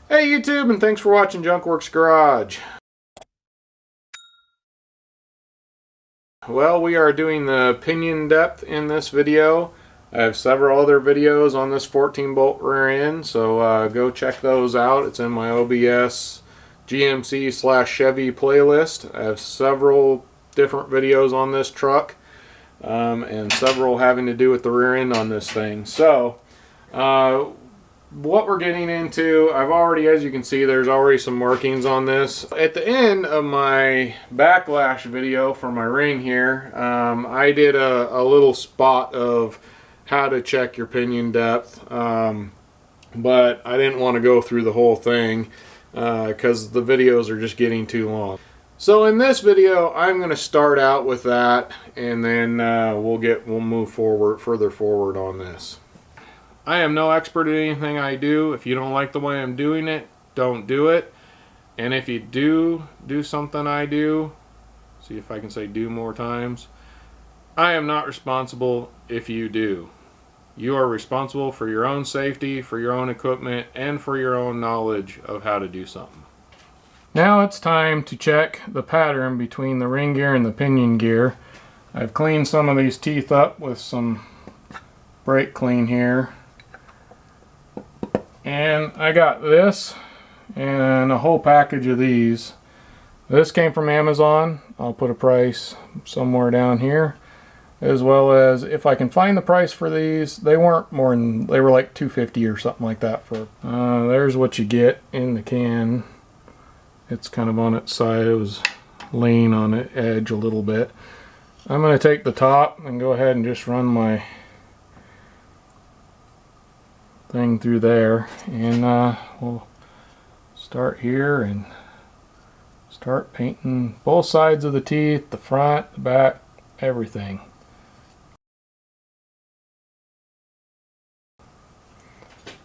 Hey YouTube, and thanks for watching Junkworks Garage. Well, we are doing the pinion depth in this video. I have several other videos on this 14 bolt rear end, so go check those out. It's in my OBS GMC/Chevy playlist. I have several different videos on this truck, and several having to do with the rear end on this thing. So what we're getting into, I've already, as you can see, there's already some markings on this. At the end of my backlash video for my ring here, I did a little spot of how to check your pinion depth, but I didn't want to go through the whole thing because the videos are just getting too long. So in this video, I'm going to start out with that, and then we'll move further forward on this. I am no expert at anything I do. If you don't like the way I'm doing it, don't do it. And if you do something I do, see if I can say do more times, I am not responsible if you do. You are responsible for your own safety, for your own equipment, and for your own knowledge of how to do something. Now it's time to check the pattern between the ring gear and the pinion gear. I've cleaned some of these teeth up with some brake clean here. And I got this and a whole package of these. This came from Amazon. I'll put a price somewhere down here, as well as if I can find the price for these. They weren't more than, they were like $2.50 or something like that. For there's what you get in the can. It's kind of on its side. It was laying on the edge a little bit. I'm going to take the top and go ahead and just run my thing through there, and we'll start here and start painting both sides of the teeth, the front, the back, everything.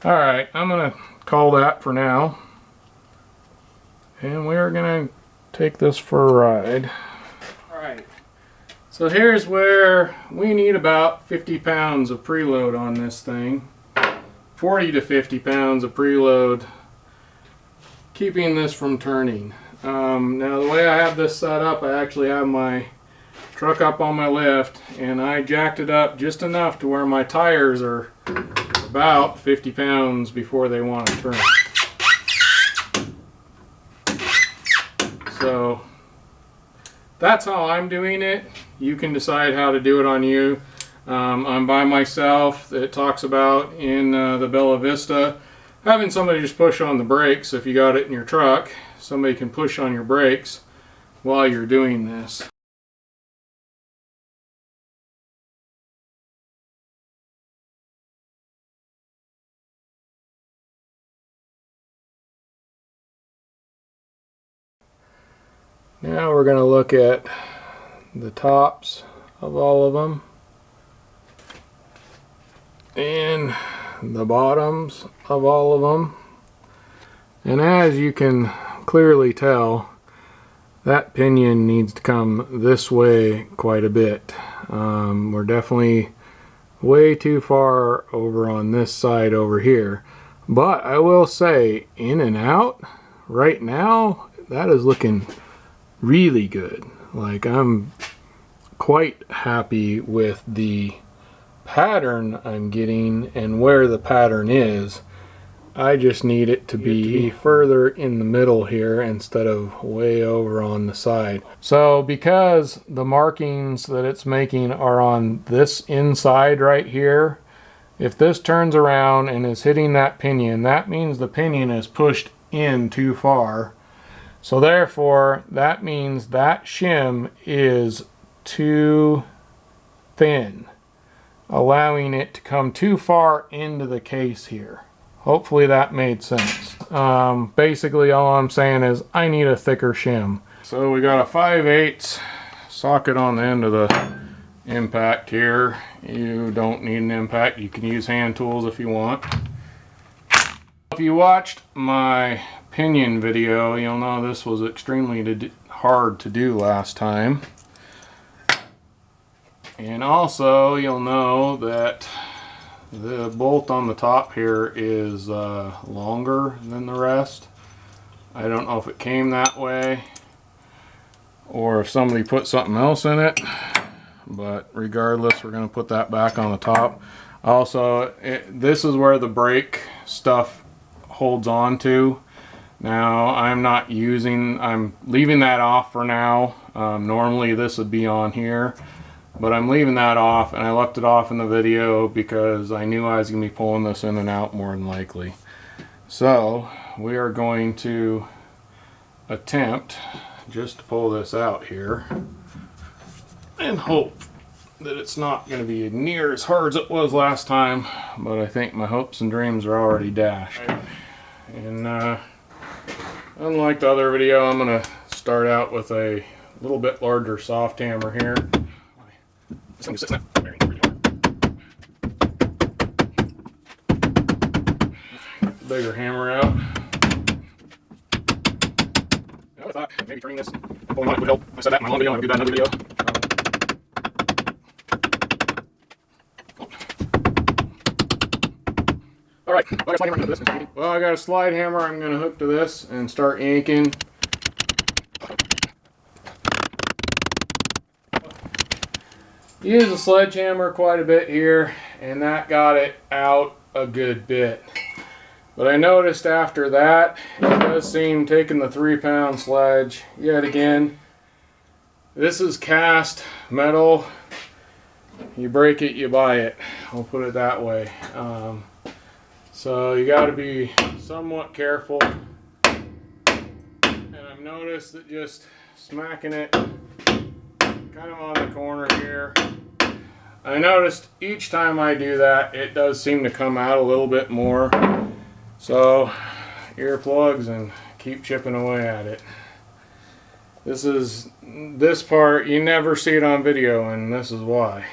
Alright, I'm gonna call that for now, and we're gonna take this for a ride. Alright, so here's where we need about 50 pounds of preload on this thing. 40 to 50 pounds of preload, keeping this from turning. Now the way I have this set up, I actually have my truck up on my lift, and I jacked it up just enough to where my tires are about 50 pounds before they want to turn. So that's how I'm doing it. You can decide how to do it on you. I'm by myself. It talks about in the Bella Vista having somebody just push on the brakes. If you got it in your truck, somebody can push on your brakes while you're doing this. Now we're going to look at the tops of all of them and the bottoms of all of them, and as you can clearly tell, that pinion needs to come this way quite a bit. We're definitely way too far over on this side over here, but I will say, in and out right now, that is looking really good. Like, I'm quite happy with the pattern I'm getting and where the pattern is. I just need it to be further in the middle here instead of way over on the side. So because the markings that it's making are on this inside right here, if this turns around and is hitting that pinion, that means the pinion is pushed in too far. So therefore, that means that shim is too thin, allowing it to come too far into the case here. Hopefully that made sense. Basically all I'm saying is I need a thicker shim. So we got a 5/8 socket on the end of the impact here. You don't need an impact. You can use hand tools if you want. If you watched my pinion video, you'll know this was extremely hard to do last time. And also you'll know that The bolt on the top here is longer than the rest. I don't know if it came that way or if somebody put something else in it, but regardless, we're going to put that back on the top. Also, this is where the brake stuff holds on to. Now, I'm leaving that off for now. Normally this would be on here, but I'm leaving that off, and I left it off in the video because I knew I was going to be pulling this in and out more than likely. So we are going to attempt just to pull this out here and hope that it's not going to be near as hard as it was last time, but I think my hopes and dreams are already dashed. And unlike the other video, I'm going to start out with a little bit larger soft hammer here. This thing just sits in that bearing pretty hard. Get the bigger hammer out. I thought maybe turning this and pulling on it would help. I said that in my one video, and I'll do that in another video. Alright, well, I got a slide hammer I'm going to hook to this and start yanking. Use a sledgehammer quite a bit here, and that got it out a good bit. But I noticed after that, it does seem, taking the 3-pound sledge yet again. This is cast metal. You break it, you buy it. I'll put it that way. So you got to be somewhat careful. And I've noticed that just smacking it kind of on the corner here, I noticed each time I do that, it does seem to come out a little bit more. So earplugs and keep chipping away at it. This part, you never see it on video, and this is why.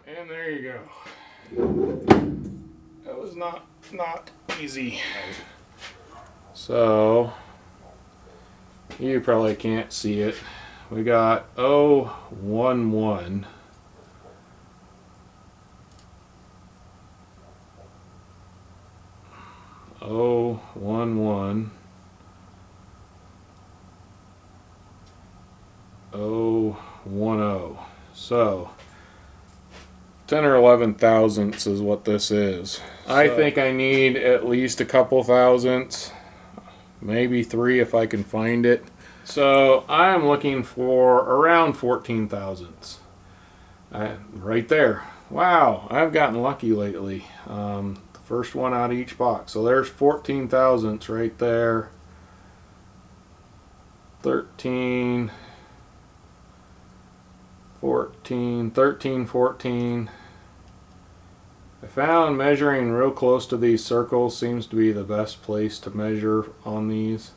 And there you go. That was not easy. So you probably can't see it. We got 011. Oh, 11. Oh, 10. So 10 or 11 thousandths is what this is. I think I need at least a couple thousandths, maybe 3 if I can find it. So I'm looking for around 14 thousandths. Right there. Wow, I've gotten lucky lately. The first one out of each box. So there's 14 thousandths right there. 13, 14, 13, 14. I found measuring real close to these circles seems to be the best place to measure on these.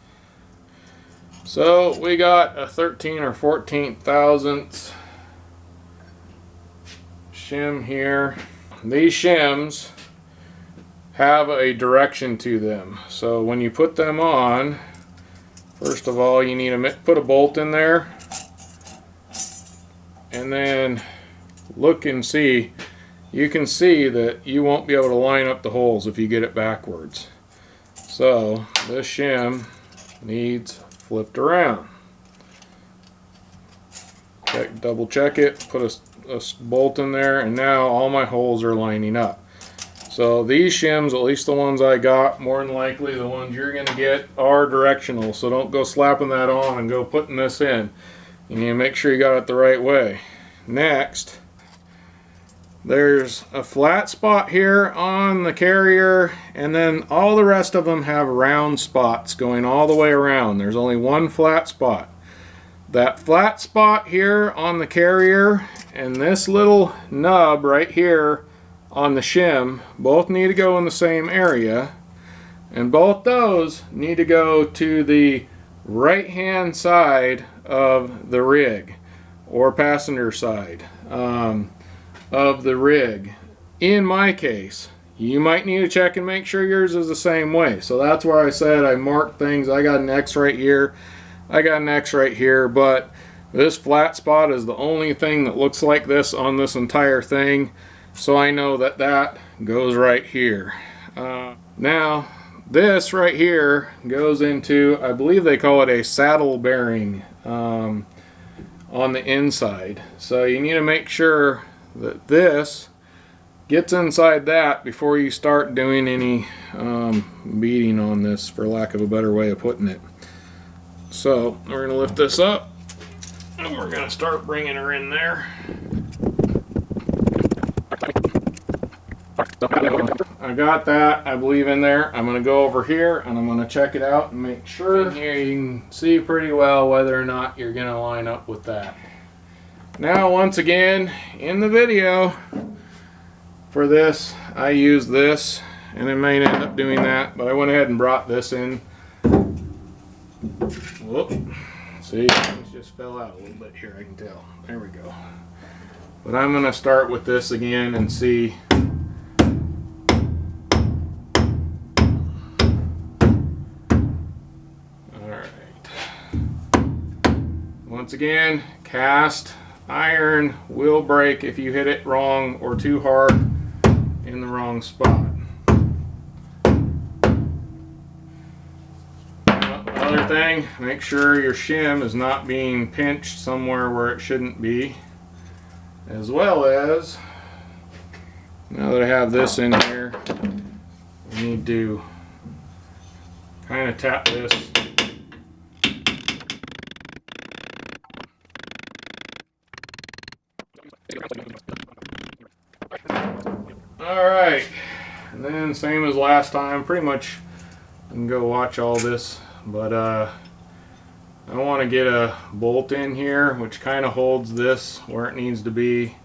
So we got a 13 or 14 thousandths shim here. These shims have a direction to them. So when you put them on, first of all, you need to put a bolt in there, and then look and see. You can see that you won't be able to line up the holes if you get it backwards. So this shim needs flipped around. Double check it, put a bolt in there, and now all my holes are lining up. So these shims, at least the ones I got, more than likely the ones you're going to get, are directional. So don't go slapping that on and go putting this in. You need to make sure you got it the right way. Next, there's a flat spot here on the carrier, and then all the rest of them have round spots going all the way around. There's only one flat spot. That flat spot here on the carrier and this little nub right here on the shim both need to go in the same area, and both those need to go to the right hand side of the rig, or passenger side of the rig. In my case, you might need to check and make sure yours is the same way. So that's where I said I marked things. I got an X right here, I got an X right here, but this flat spot is the only thing that looks like this on this entire thing, so I know that that goes right here. Now this right here goes into, I believe they call it a saddle bearing on the inside. So you need to make sure that this gets inside that before you start doing any beading on this, for lack of a better way of putting it. So we're going to lift this up and we're going to start bringing her in there. I got that, I believe, in there. I'm going to go over here and I'm going to check it out and make sure. And here you can see pretty well whether or not you're going to line up with that. Now, once again, in the video for this, I used this, and it may end up doing that, but I went ahead and brought this in. Whoop. See, it just fell out a little bit here, I can tell. There we go. But I'm going to start with this again and see. Once again, cast iron will break if you hit it wrong or too hard in the wrong spot. Another thing, make sure your shim is not being pinched somewhere where it shouldn't be. As well as, now that I have this in here, we need to kind of tap this. Alright, and then same as last time, pretty much I can go watch all this, but I want to get a bolt in here which kind of holds this where it needs to be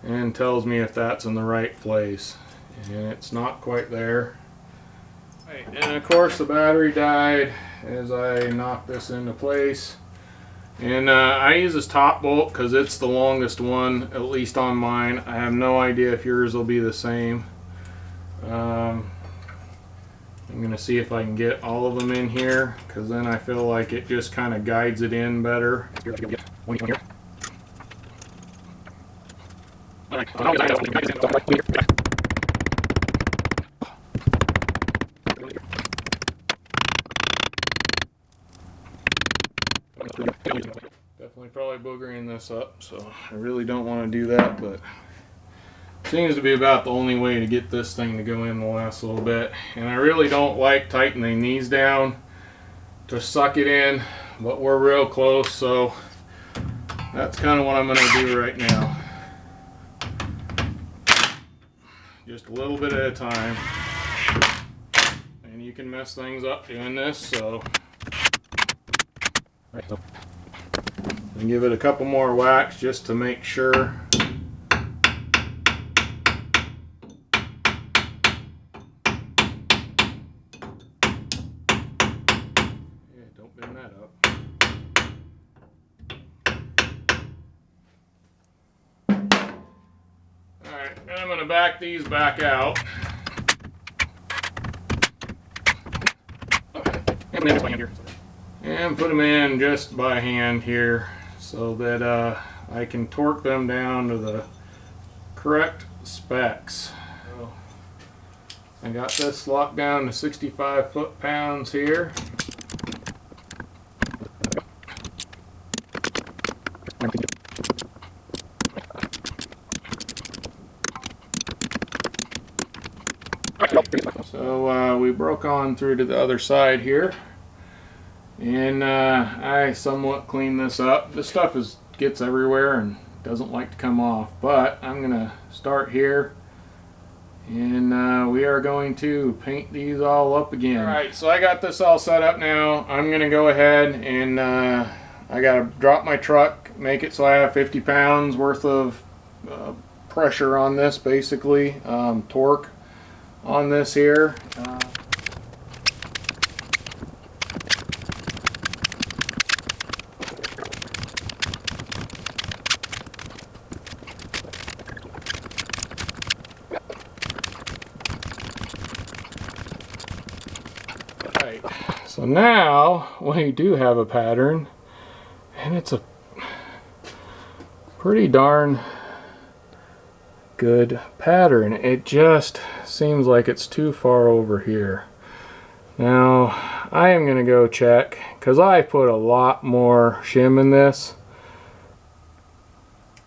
and tells me if that's in the right place, and it's not quite there. Right, and of course the battery died as I knocked this into place. And I use this top bolt because it's the longest one, at least on mine. I have no idea if yours will be the same. I'm going to see if I can get all of them in here, because then I feel like it just kind of guides it in better. Definitely probably boogering this up, so I really don't want to do that, but it seems to be about the only way to get this thing to go in the last little bit. And I really don't like tightening these down to suck it in, but we're real close, so that's kind of what I'm going to do right now. Just a little bit at a time, and you can mess things up doing this, so and give it a couple more whacks just to make sure. Yeah, don't bend that up. Alright, and I'm going to back these back out. And put them in just by hand here so that I can torque them down to the correct specs. So I got this locked down to 65 foot-pounds here. So we broke on through to the other side here. And I somewhat cleaned this up. This stuff gets everywhere and doesn't like to come off, but I'm going to start here, and we are going to paint these all up again. Alright, so I got this all set up now. I'm going to go ahead and I got to drop my truck, make it so I have 50 pounds worth of pressure on this, basically, torque on this here. So now we do have a pattern, and it's a pretty darn good pattern. It just seems like it's too far over here. Now I am going to go check, because I put a lot more shim in this.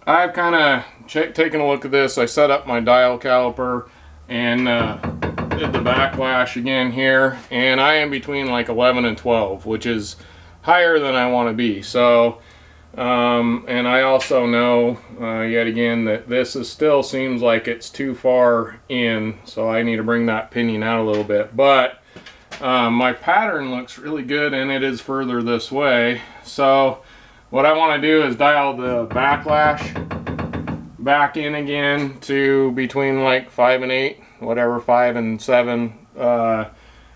I've kind of taken a look at this. I set up my dial caliper and did the backlash again here, and I am between like 11 and 12, which is higher than I want to be. So and I also know yet again that this still seems like it's too far in, so I need to bring that pinion out a little bit. But my pattern looks really good, and it is further this way. So what I want to do is dial the backlash back in again to between like 5 and 8, whatever, 5 and 7.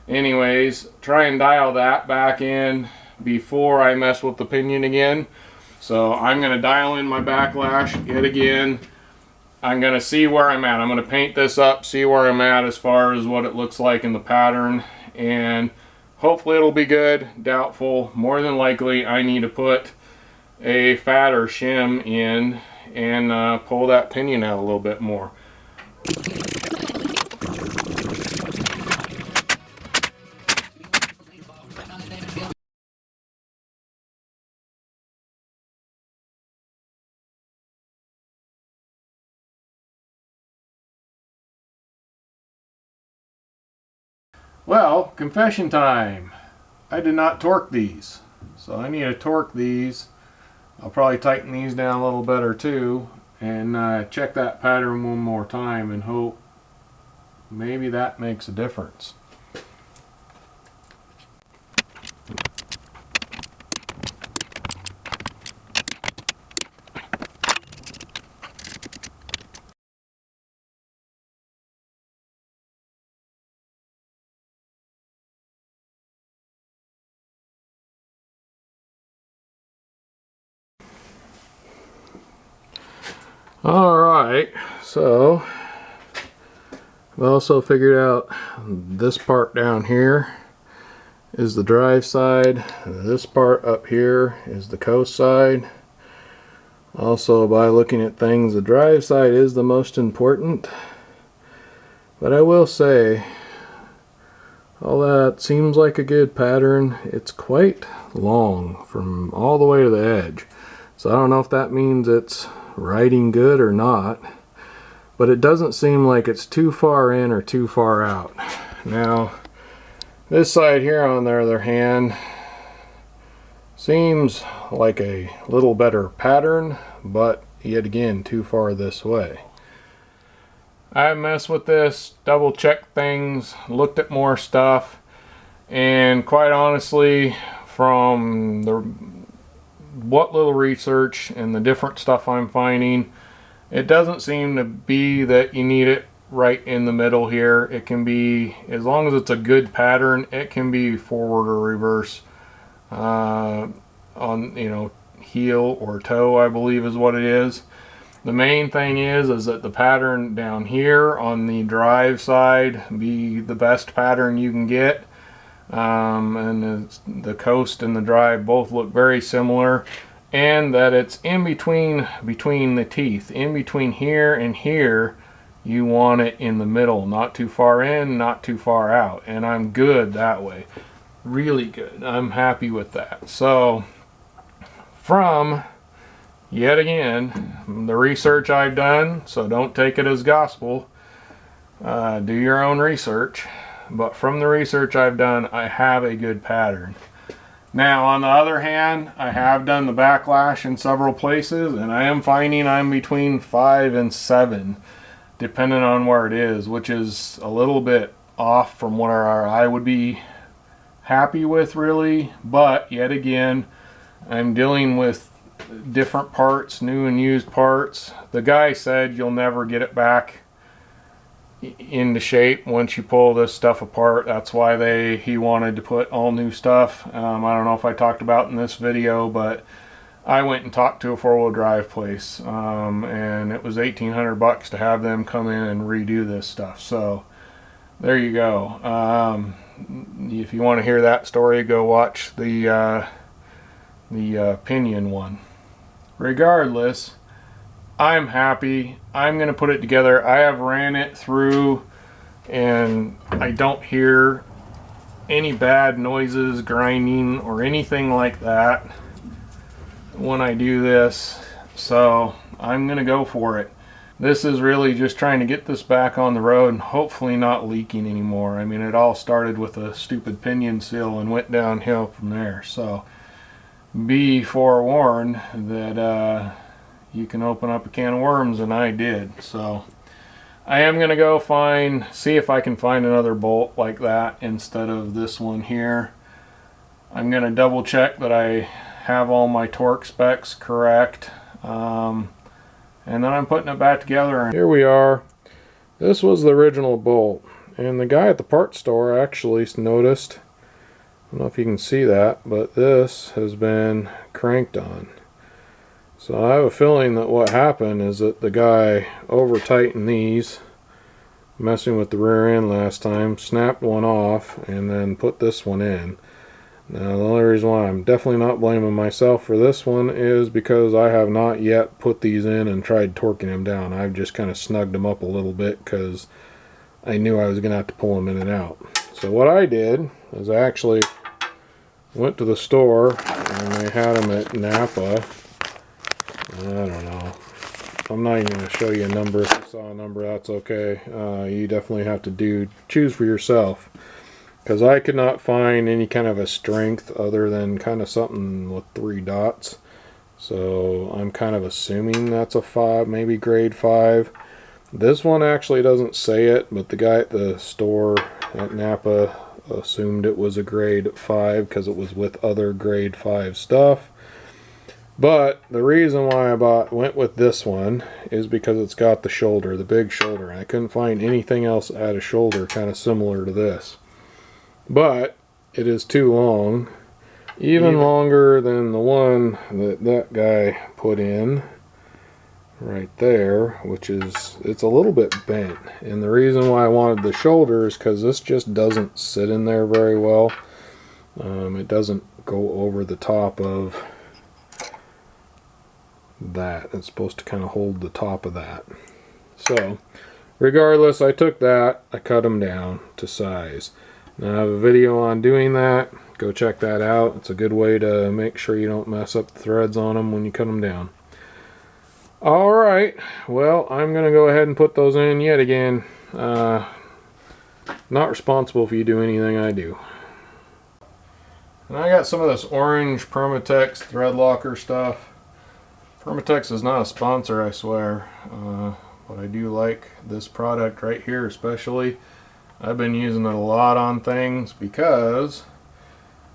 Anyways, try and dial that back in before I mess with the pinion again. So I'm going to dial in my backlash yet again. I'm going to see where I'm at. I'm going to paint this up, see where I'm at as far as what it looks like in the pattern, and hopefully it'll be good. Doubtful. More than likely I need to put a fatter shim in and pull that pinion out a little bit more. Well, confession time. I did not torque these, so I need to torque these. I'll probably tighten these down a little better too, and check that pattern one more time and hope maybe that makes a difference. Alright, so I've also figured out this part down here is the drive side, and this part up here is the coast side. Also, by looking at things, the drive side is the most important, but I will say all that seems like a good pattern. It's quite long from all the way to the edge, so I don't know if that means it's writing good or not, but it doesn't seem like it's too far in or too far out. Now this side here, on the other hand, seems like a little better pattern, but yet again too far this way. I messed with this, double checked things, looked at more stuff, and quite honestly, from what little research and the different stuff I'm finding, it doesn't seem to be that you need it right in the middle here. It can be, as long as it's a good pattern, it can be forward or reverse on, you know, heel or toe, I believe is what it is. The main thing is that the pattern down here on the drive side be the best pattern you can get. And the coast and the drive both look very similar, and that it's in between the teeth, in between here and here. You want it in the middle, not too far in, not too far out, and I'm good that way. Really good. I'm happy with that. So from, yet again, the research I've done, so don't take it as gospel, do your own research. But from the research I've done, I have a good pattern. Now, on the other hand, I have done the backlash in several places, and I am finding I'm between 5 and 7, depending on where it is, which is a little bit off from what I would be happy with, really. But yet again, I'm dealing with different parts, new and used parts. The guy said you'll never get it back into shape once you pull this stuff apart. That's why he wanted to put all new stuff. I don't know if I talked about in this video, but I went and talked to a four-wheel drive place, and it was $1,800 to have them come in and redo this stuff. So there you go. if you want to hear that story, go watch the Pinion one. Regardless, I'm happy. I'm going to put it together. I have ran it through and I don't hear any bad noises, grinding, or anything like that when I do this. So I'm going to go for it. This is really just trying to get this back on the road and hopefully not leaking anymore. I mean, it all started with a stupid pinion seal and went downhill from there. So be forewarned that you can open up a can of worms, and I did. So I am going to go see if I can find another bolt like that instead of this one here. I'm going to double check that I have all my torque specs correct. And then I'm putting it back together. Here we are. This was the original bolt, and the guy at the parts store actually noticed, I don't know if you can see that, but this has been cranked on. So I have a feeling that what happened is that the guy over tightened these, messing with the rear end last time, snapped one off, and then put this one in. Now the only reason why I'm definitely not blaming myself for this one is because I have not yet put these in and tried torquing them down. I've just kind of snugged them up a little bit because I knew I was going to have to pull them in and out. So what I did is I actually went to the store and they had them at Napa. I don't know. I'm not even going to show you a number. If you saw a number, that's okay. You definitely have to choose for yourself. Because I could not find any kind of a strength other than kind of something with 3 dots. So I'm kind of assuming that's a 5, maybe grade 5. This one actually doesn't say it, but the guy at the store at Napa assumed it was a grade 5 because it was with other grade 5 stuff. But the reason why I went with this one is because it's got the shoulder, the big shoulder. And I couldn't find anything else that had a shoulder kind of similar to this. But it is too long, even longer than the one that guy put in right there, which is, it's a little bit bent. And the reason why I wanted the shoulder is because this just doesn't sit in there very well. It doesn't go over the top of that. It's supposed to kind of hold the top of that. So regardless, I took that, I cut them down to size. Now, I have a video on doing that. Go check that out. It's a good way to make sure you don't mess up the threads on them when you cut them down. Alright, well, I'm going to go ahead and put those in yet again. Not responsible if you do anything I do. And I got some of this orange Permatex thread locker stuff. Permatex is not a sponsor, I swear. But I do like this product right here especially. I've been using it a lot on things because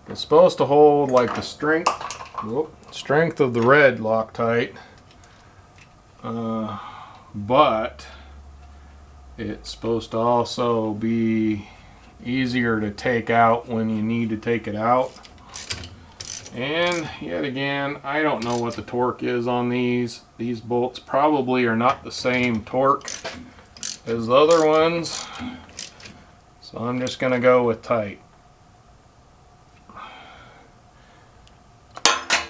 it's supposed to hold like the strength of the red Loctite, but it's supposed to also be easier to take out when you need to take it out. And yet again, I don't know what the torque is on these. These bolts probably are not the same torque as the other ones. So I'm just going to go with tight.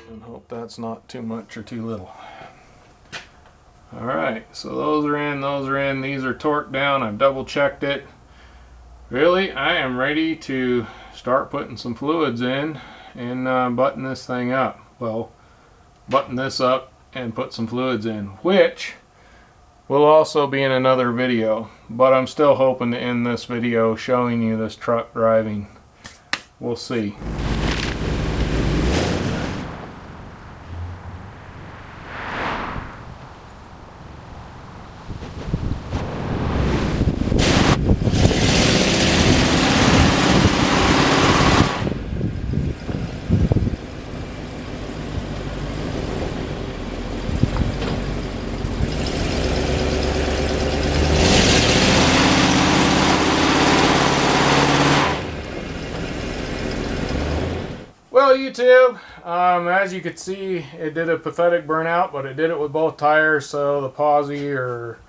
And hope that's not too much or too little. Alright, so those are in, those are in. These are torqued down. I've double checked it. Really, I am ready to start putting some fluids in and button this thing up. Well, button this up and put some fluids in, which will also be in another video, but I'm still hoping to end this video showing you this truck driving. We'll see. Well, YouTube, as you could see, it did a pathetic burnout, but it did it with both tires, so the posi, or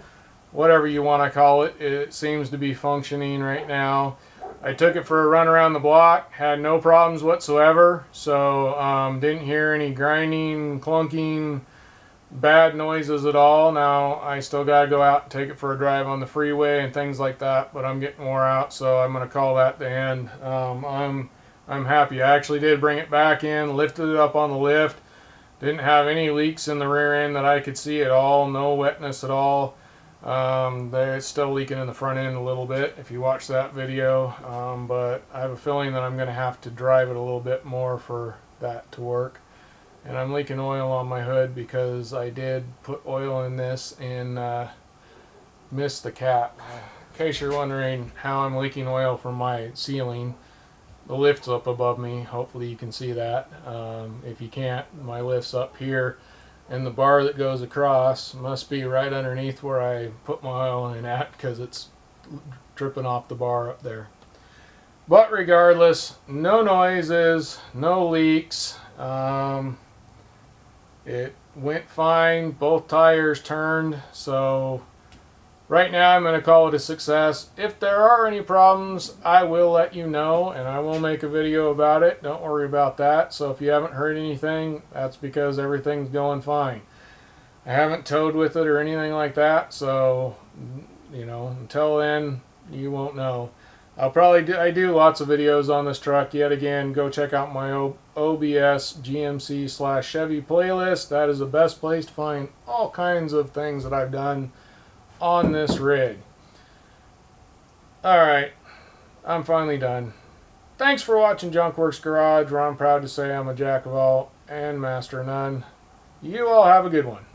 whatever you want to call it, it seems to be functioning right now. I took it for a run around the block, had no problems whatsoever, so didn't hear any grinding, clunking, bad noises at all. Now I still got to go out and take it for a drive on the freeway and things like that, but I'm getting wore out, so I'm going to call that the end. I'm happy. I actually did bring it back in, lifted it up on the lift. Didn't have any leaks in the rear end that I could see at all, no wetness at all. It's still leaking in the front end a little bit if you watch that video, but I have a feeling that I'm going to have to drive it a little bit more for that to work. And I'm leaking oil on my hood because I did put oil in this and missed the cap. In case you're wondering how I'm leaking oil from my ceiling, the lift's up above me. Hopefully you can see that. If you can't, my lift's up here, and the bar that goes across must be right underneath where I put my oil in at, because it's dripping off the bar up there. But regardless, no noises, no leaks. It went fine. Both tires turned, so right now I'm going to call it a success. If there are any problems, I will let you know, and I will make a video about it. Don't worry about that. So if you haven't heard anything, that's because everything's going fine. I haven't towed with it or anything like that, so you know, until then you won't know. I do lots of videos on this truck. Yet again, go check out my OBS GMC/Chevy playlist. That is the best place to find all kinds of things that I've done on this rig. Alright, I'm finally done. Thanks for watching Junkworks Garage, where I'm proud to say I'm a jack of all and master of none. You all have a good one.